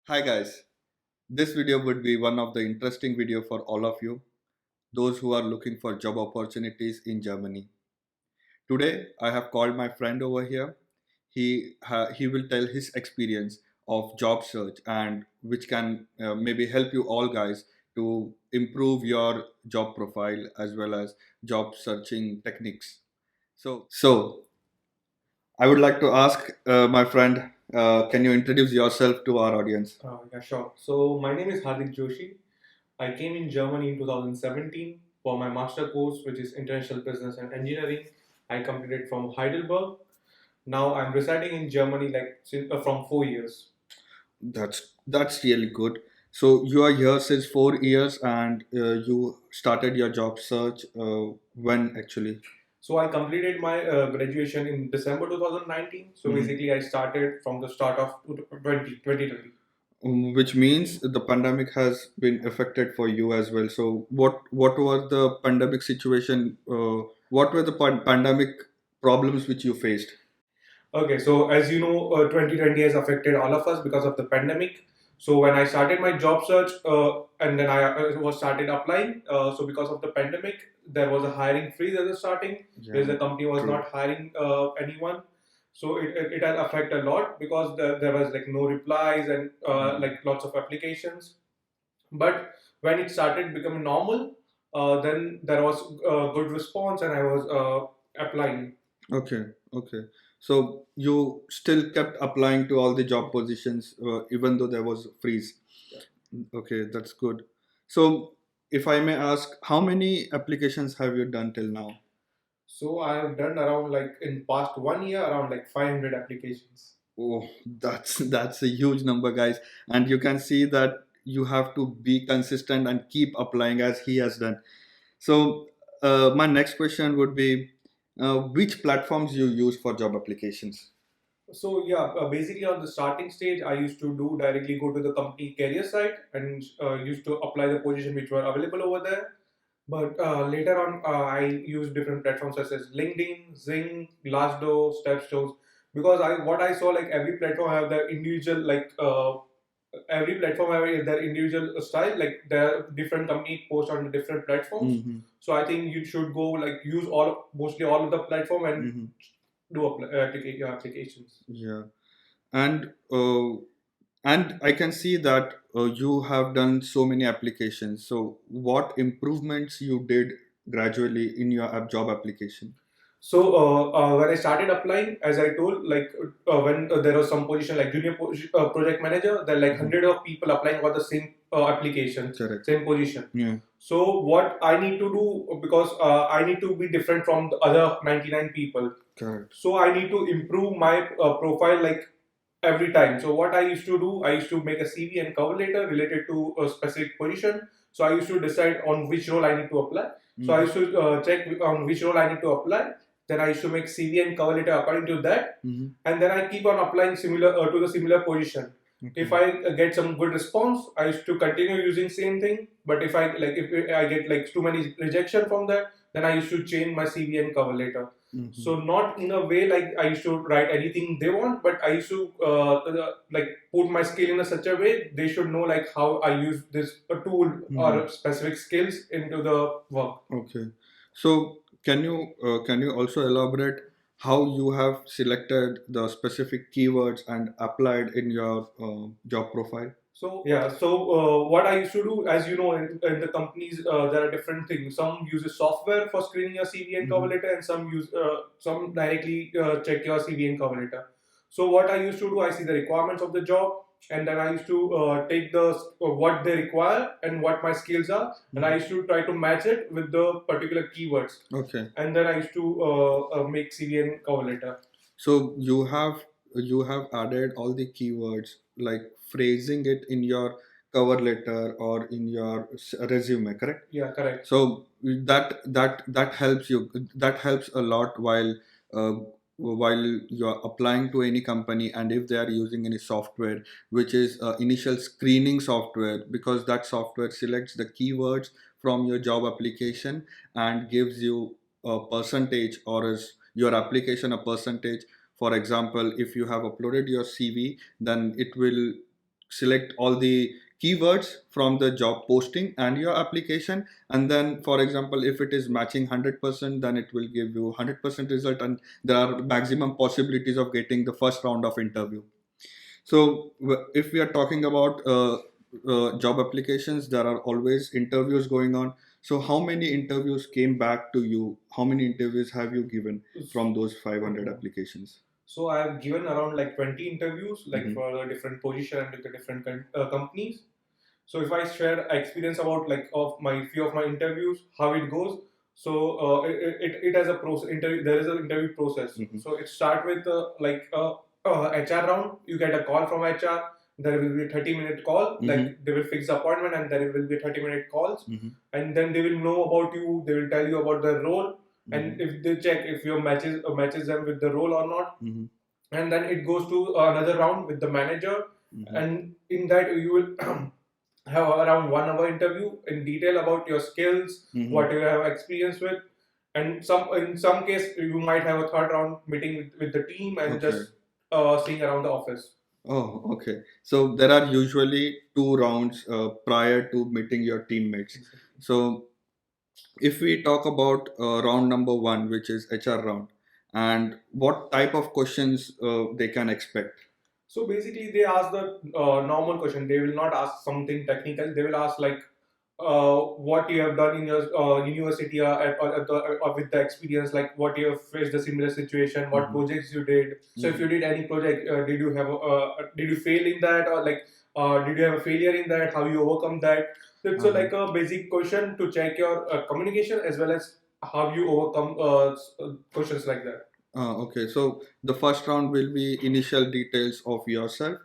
Hi guys, this video would be one of the interesting video for all of you, those who are looking for job opportunities in Germany. Today I have called my friend over here. He will tell his experience of job search and which can maybe help you all guys to improve your job profile as well as job searching techniques. So I would like to ask my friend, can you introduce yourself to our audience? Yeah, sure. So my name is Hardik Joshi. I came in Germany in 2017 for my master course, which is International Business and Engineering. I completed from Heidelberg. Now I'm residing in Germany from 4 years. That's really good. So you are here since 4 years, and you started your job search when actually? So I completed my graduation in December 2019. So Mhm. basically, I started from the start of 2020. Which means the pandemic has been affected for you as well. So what was the pandemic situation? What were the pandemic problems which you faced? Okay, so as you know, 2020 has affected all of us because of the pandemic. So when I started my job search, and then I was started applying. So because of the pandemic, there was a hiring freeze at the starting, because Yeah, the company was true. not hiring anyone. So it has affected a lot because there was like no replies and like lots of applications. But when it started becoming normal, then there was good response, and I was applying. Okay, okay. So you still kept applying to all the job positions even though there was a freeze. Okay, that's good. So, if I may ask, how many applications have you done till now? So I have done around like in past 1 year around like 500 applications. Oh, that's a huge number, guys. And you can see that you have to be consistent and keep applying as he has done. So, my next question would be, which platforms you use for job applications? So yeah, basically on the starting stage, I used to do directly go to the company career site and used to apply the position which were available over there. But later on, I used different platforms such as LinkedIn, Zing, Glassdoor, Stepstones, because I what I saw like every platform have their individual every platform have their individual style. Like there are different company post on different platforms. Hmm. So I think you should go like use mostly all of the platform and Hmm. do your applications. Yeah, and I can see that you have done so many applications. So, what improvements you did gradually in your job application? So when I started applying, as I told, like when there was some position like project manager, there are like Mhm. hundred of people applying for the same application, Correct. same position. Yeah. So what I need to do, because I need to be different from the other 99 people. Correct. So I need to improve my profile like every time. So what I used to do, I used to make a CV and cover letter related to a specific position. So I used to decide on which role I need to apply. So I Mhm. used to check on which role I need to apply. Then I used to make CV and cover letter according to that, Mhm. and then I keep on applying similar to the similar position. If Okay. I get some good response, I used to continue using same thing. But if I get like too many rejection from that, then I used to change my CV and cover letter. Mhm. So not in a way like I used to write anything they want, but I used to like put my skill in a such a way they should know like how I use this a tool Mhm. or specific skills into the work. Okay. So can you also elaborate how you have selected the specific keywords and applied in your job profile? So yeah, so what I used to do, as you know, in the companies there are different things. Some uses software for screening your CV and cover Mhm. letter, and some directly check your CV and cover letter. So what I used to do, I see the requirements of the job, and then I used to take the what they require and what my skills are, and I Mhm. used to try to match it with the particular keywords, Okay. and then I used to make CV and cover letter. So you have added all the keywords like phrasing it in your cover letter or in your resume, correct? Yeah, correct. So that helps you. That helps a lot uh, while you are applying to any company, and if they are using any software, which is initial screening software, because that software selects the keywords from your job application and gives you a percentage or is your application a percentage. For example, if you have uploaded your CV, then it will select all the keywords from the job posting and your application, and then for example if it is matching 100%, then it will give you 100% result, and there are maximum possibilities of getting the first round of interview. So if we are talking about job applications, there are always interviews going on. So how many interviews came back to you? How many interviews have you given from those 500 applications? So I have given around like 20 interviews, like Mhm. for a different position and with the different companies. So if I share experience about like of my few of my interviews, how it goes. So it has a process. Interview there is an interview process. Mhm. So it start with like HR round. You get a call from HR. There will be a 30-minute call. Mhm. Like they will fix the appointment, and there will be 30-minute calls, Mhm. and then they will know about you. They will tell you about the role, and Mhm. if they check if your matches them with the role or not, Mhm. and then it goes to another round with the manager, Mhm. and in that you will have around 1 hour interview in detail about your skills, Mhm. what you have experience with, and in some case you might have a third round meeting with the team and Okay. just seeing around the office. Oh, okay. So there are usually two rounds prior to meeting your teammates. So if we talk about round number one, which is HR round, and what type of questions they can expect? So basically, they ask the normal question. They will not ask something technical. They will ask like what you have done in your university or with the experience, like what you have faced the similar situation, what Mhm. projects you did. So if Mhm. you did any project, did you fail in that, or like did you have a failure in that? How you overcome that? So it's Uh-huh. like a basic question to check your communication as well as how you overcome questions like that. Okay, so the first round will be initial details of yourself,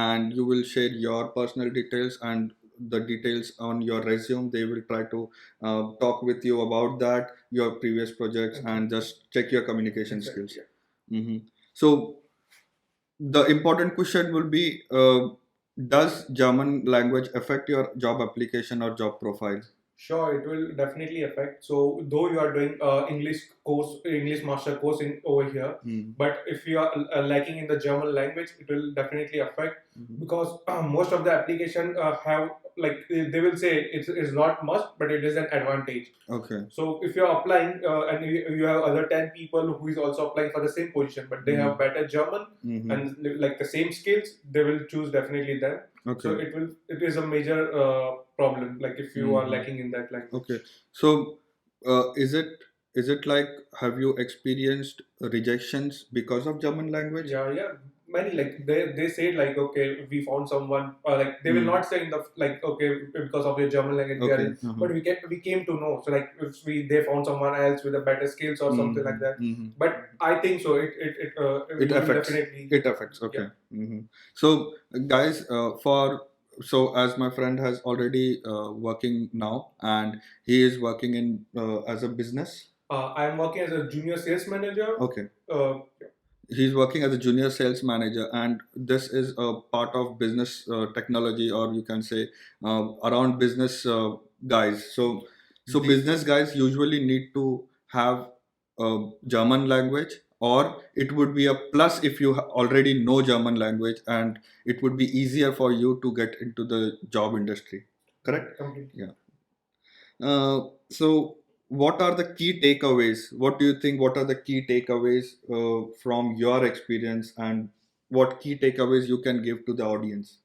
and you will share your personal details and the details on your resume. They will try to talk with you about that, your previous projects, and Exactly. just check your communication Exactly. skills. Yeah. Hmm. So the important question will be, does German language affect your job application or job profile? Sure, it will definitely affect. So, though you are doing English master course in over here, Mm-hmm. but if you are lacking in the German language, it will definitely affect, Mm-hmm. because most of the application have like they will say it is not must, but it is an advantage. Okay. So, if you are applying and you have other 10 people who is also applying for the same position, but they have Mm-hmm. better German Mm-hmm. and like the same skills, they will choose definitely them. So Okay. it is a major problem, like if you are Mm-hmm. lacking in that language. Okay. So, is it like, have you experienced rejections because of German language? Yeah, many like they say like okay, we found someone, or like they will Mm. not say in the like okay, because of your German language they are Okay. in, Uh-huh. but we came to know. So like if they found someone else with a better skills or something like Mm-hmm. that. Mm-hmm. But I think so It you will affects. definitely, It affects. yeah. Okay. Mm-hmm. So, guys, as my friend has already working now, and he is working in as a business. I am working as a junior sales manager. Okay. Uh, He's working as a junior sales manager, and this is a part of business technology, or you can say around business guys. So business guys usually need to have German language, or it would be a plus if you already know German language, and it would be easier for you to get into the job industry. Correct? completely. Yeah. So, what are the key takeaways? What do you think? What are the key takeaways from your experience, and what key takeaways you can give to the audience?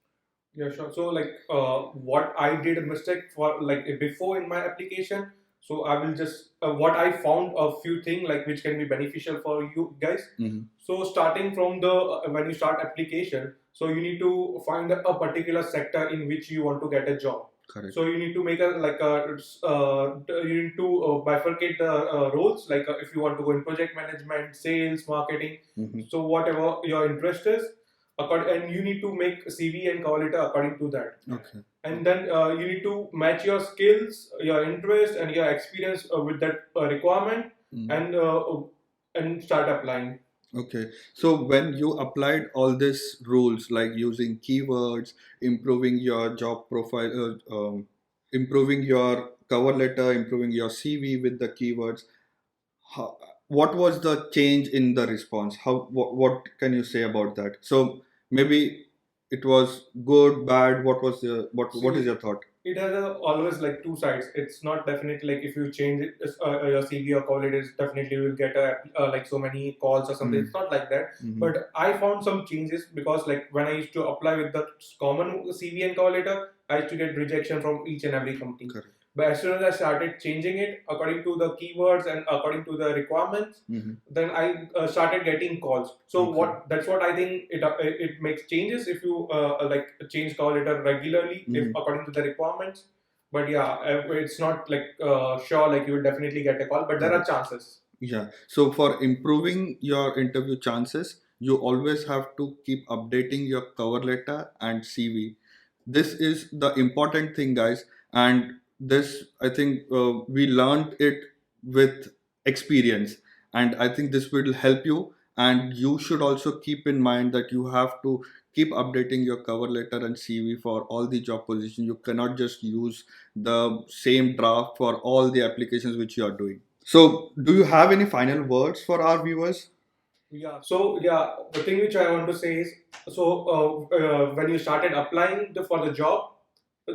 Yeah, sure. So, like, what I did a mistake for, like, before in my application. So, I will just what I found a few things like which can be beneficial for you guys. Hmm. So, starting from the when you start application, so you need to find a particular sector in which you want to get a job. Correct. So you need to make a like a you need to bifurcate the roles. Like if you want to go in project management, sales, marketing. Hmm. So whatever your interest is, and you need to make CV and cover letter according to that. Okay. And then you need to match your skills, your interest, and your experience with that requirement, Mm. and start applying. Okay. So when you applied all these rules, like using keywords, improving your job profile, improving your cover letter, improving your CV with the keywords, what was the change in the response? What can you say about that? So maybe it was good, bad? What was the what is See, your thought? it has always like two sides. It's not definitely like if you change it, your CV or call it is definitely you will get like so many calls or something. Mm. It's not like that. Mhm. But I found some changes because like when I used to apply with the common CV and call letter, I used to get rejection from each and every company. Correct. But as soon as I started changing it according to the keywords and according to the requirements, Mhm. then I started getting calls. So Okay. what that's what I think it makes changes if you like change call letter regularly if Mhm. according to the requirements. But yeah, it's not like sure like you will definitely get a call, but there are chances. Yeah. So for improving your interview chances, you always have to keep updating your cover letter and CV. This is the important thing, guys. And this, I think, we learned it with experience. And I think this will help you. And you should also keep in mind that you have to keep updating your cover letter and CV for all the job positions. You cannot just use the same draft for all the applications which you are doing. So, do you have any final words for our viewers? Yeah. So yeah, the thing which I want to say is, so when you started applying for the job,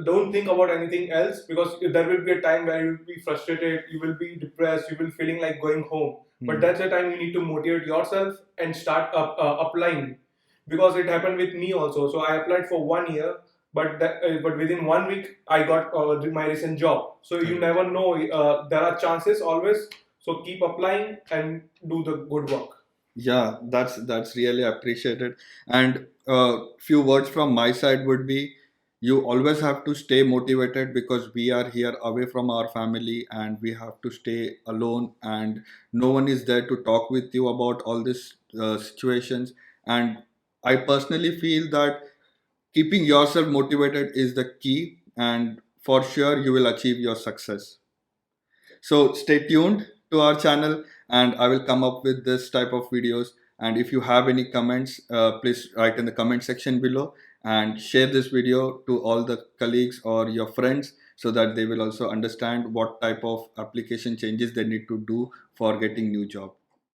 don't think about anything else because there will be a time where you will be frustrated, you will be depressed, you will feeling like going home. But that's the time you need to motivate yourself and start applying because it happened with me also. So I applied for 1 year, but within 1 week I got my recent job. So you never know. There are chances always. So keep applying and do the good work. Yeah, that's really appreciated. And few words from my side would be, you always have to stay motivated because we are here away from our family and we have to stay alone, and no one is there to talk with you about all these situations. And I personally feel that keeping yourself motivated is the key, and for sure you will achieve your success. So stay tuned to our channel, and I will come up with this type of videos. And if you have any comments, please write in the comment section below and share this video to all the colleagues or your friends so that they will also understand what type of application changes they need to do for getting new job.